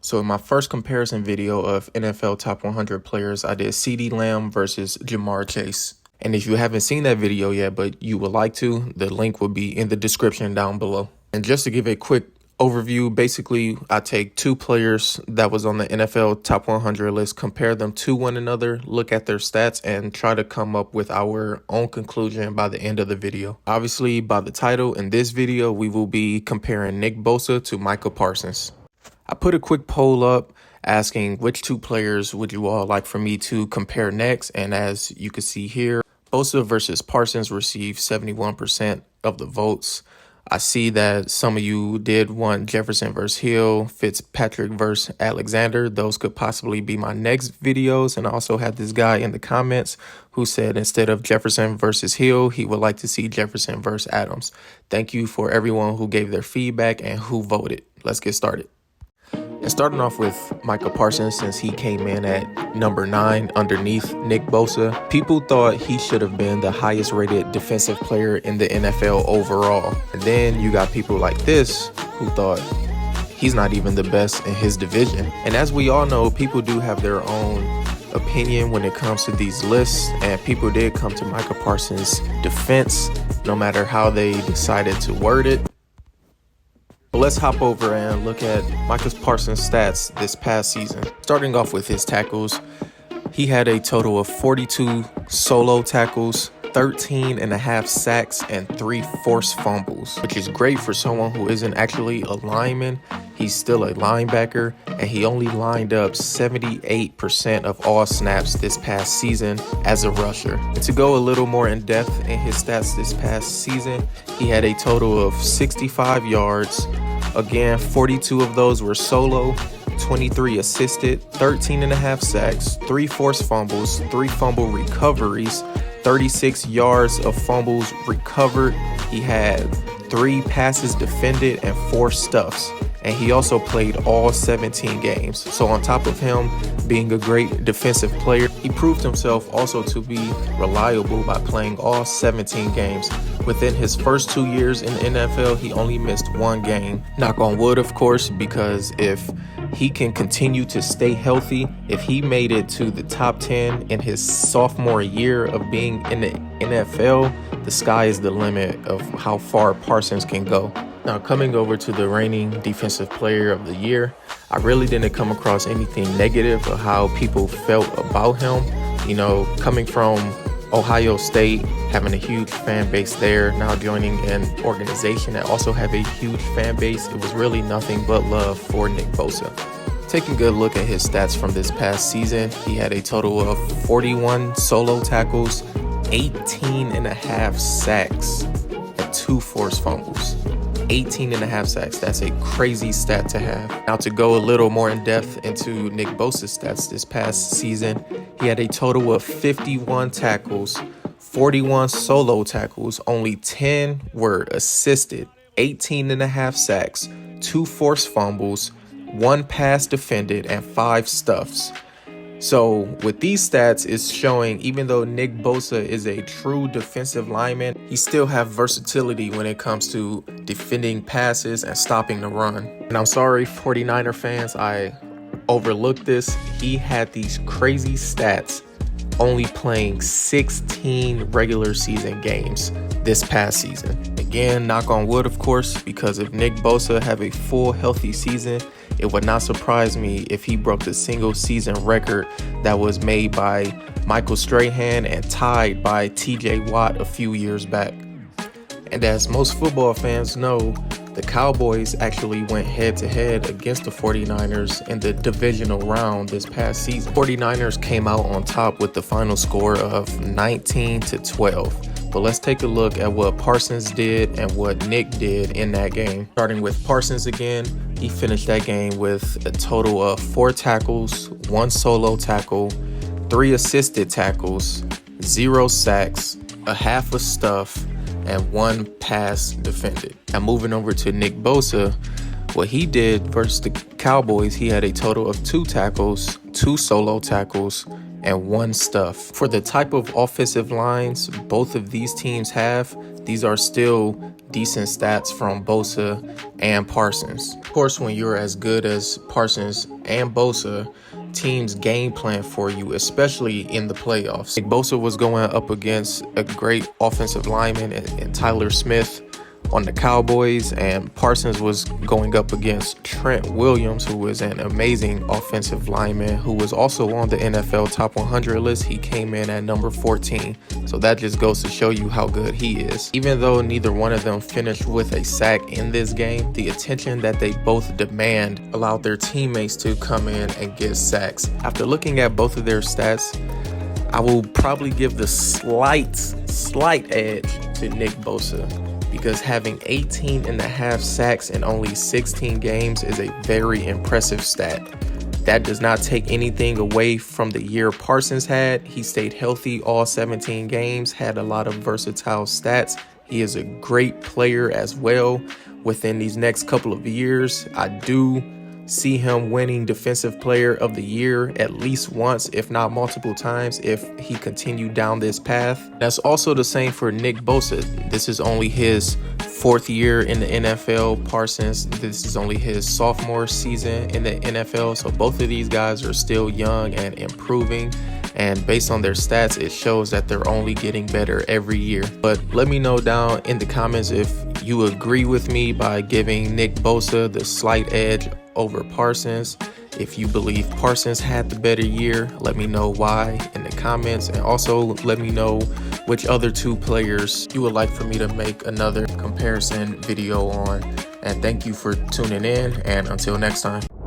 So in my first comparison video of NFL Top 100 players, I did CeeDee Lamb versus Jamar Chase. And if you haven't seen that video yet, but you would like to, the link will be in the description down below. And just to give a quick overview, basically, I take two players that was on the NFL Top 100 list, compare them to one another, look at their stats, and try to come up with our own conclusion by the end of the video. Obviously, by the title, in this video, we will be comparing Nick Bosa to Micah Parsons. I put a quick poll up asking which two players would you all like for me to compare next, and as you can see here, Bosa versus Parsons received 71% of the votes. I see that some of you did want Jefferson versus Hill, Fitzpatrick versus Alexander. Those could possibly be my next videos. And I also had this guy in the comments who said instead of Jefferson versus Hill, he would like to see Jefferson versus Adams. Thank you for everyone who gave their feedback and who voted. Let's get started. And starting off with Micah Parsons, since he came in at number 9 underneath Nick Bosa, people thought he should have been the highest rated defensive player in the NFL overall. And then you got people like this who thought he's not even the best in his division. And as we all know, people do have their own opinion when it comes to these lists, and people did come to Micah Parsons' defense, no matter how they decided to word it. But let's hop over and look at Micah Parsons' stats this past season. Starting off with his tackles, he had a total of 42 solo tackles, 13.5 sacks, and 3 forced fumbles, which is great for someone who isn't actually a lineman. He's still a linebacker, and he only lined up 78% of all snaps this past season as a rusher. And to go a little more in depth in his stats this past season, he had a total of 65 yards. Again, 42 of those were solo, 23 assisted, 13.5 sacks, 3 forced fumbles, 3 fumble recoveries, 36 yards of fumbles recovered. He had 3 passes defended and 4 stuffs. And he also played all 17 games. So on top of him being a great defensive player, he proved himself also to be reliable by playing all 17 games. Within his first 2 years in the NFL, he only missed 1 game. Knock on wood, of course, because if he can continue to stay healthy, if he made it to the top 10 in his sophomore year of being in the NFL, the sky is the limit of how far Parsons can go. Now, coming over to the reigning defensive player of the year, I really didn't come across anything negative of how people felt about him. You know, coming from Ohio State, having a huge fan base there, now joining an organization that also have a huge fan base, it was really nothing but love for Nick Bosa. Taking a good look at his stats from this past season, he had a total of 41 solo tackles, 18.5 sacks, and 2 forced fumbles. 18.5 sacks. That's a crazy stat to have. Now, to go a little more in depth into Nick Bosa's stats this past season, he had a total of 51 tackles, 41 solo tackles, only 10 were assisted, 18.5 sacks, 2 forced fumbles, 1 pass defended, and 5 stuffs. So with these stats, it's showing even though Nick Bosa is a true defensive lineman, he still have versatility when it comes to defending passes and stopping the run. And I'm sorry, 49er fans, I overlooked this. He had these crazy stats only playing 16 regular season games this past season. Again, knock on wood, of course, because if Nick Bosa have a full healthy season, it would not surprise me if he broke the single season record that was made by Michael Strahan and tied by TJ Watt a few years back. And as most football fans know, the Cowboys actually went head-to-head against the 49ers in the divisional round this past season. 49ers came out on top with the final score of 19-12. But let's take a look at what Parsons did and what Nick did in that game. Starting with Parsons again, he finished that game with a total of 4 tackles, 1 solo tackle, 3 assisted tackles, 0 sacks, a half a stuff, and 1 pass defended. Now moving over to Nick Bosa, what he did versus the Cowboys, he had a total of 2 tackles, 2 solo tackles, and 1 stuff. For the type of offensive lines both of these teams have, these are still decent stats from Bosa and Parsons. Of course, when you're as good as Parsons and Bosa, teams game plan for you, especially in the playoffs. Bosa was going up against a great offensive lineman in Tyler Smith on the Cowboys, and Parsons was going up against Trent Williams, who was an amazing offensive lineman who was also on the NFL Top 100 list. He came in at number 14, so that just goes to show you how good he is. Even though neither one of them finished with a sack in this game, the attention that they both demand allowed their teammates to come in and get sacks. After looking at both of their stats, I will probably give the slight edge to Nick Bosa, because having 18.5 sacks in only 16 games is a very impressive stat. That does not take anything away from the year Parsons had. He stayed healthy all 17 games, had a lot of versatile stats. He is a great player as well. Within these next couple of years, I do see him winning Defensive Player of the Year at least once, if not multiple times, if he continued down this path. That's also the same for Nick Bosa. This is only his 4th year in the NFL. Parsons, this is only his sophomore season in the NFL. So both of these guys are still young and improving. And based on their stats, it shows that they're only getting better every year. But let me know down in the comments if you agree with me by giving Nick Bosa the slight edge over Parsons. If you believe Parsons had the better year, let me know why in the comments. And also let me know which other 2 players you would like for me to make another comparison video on. And thank you for tuning in, and until next time.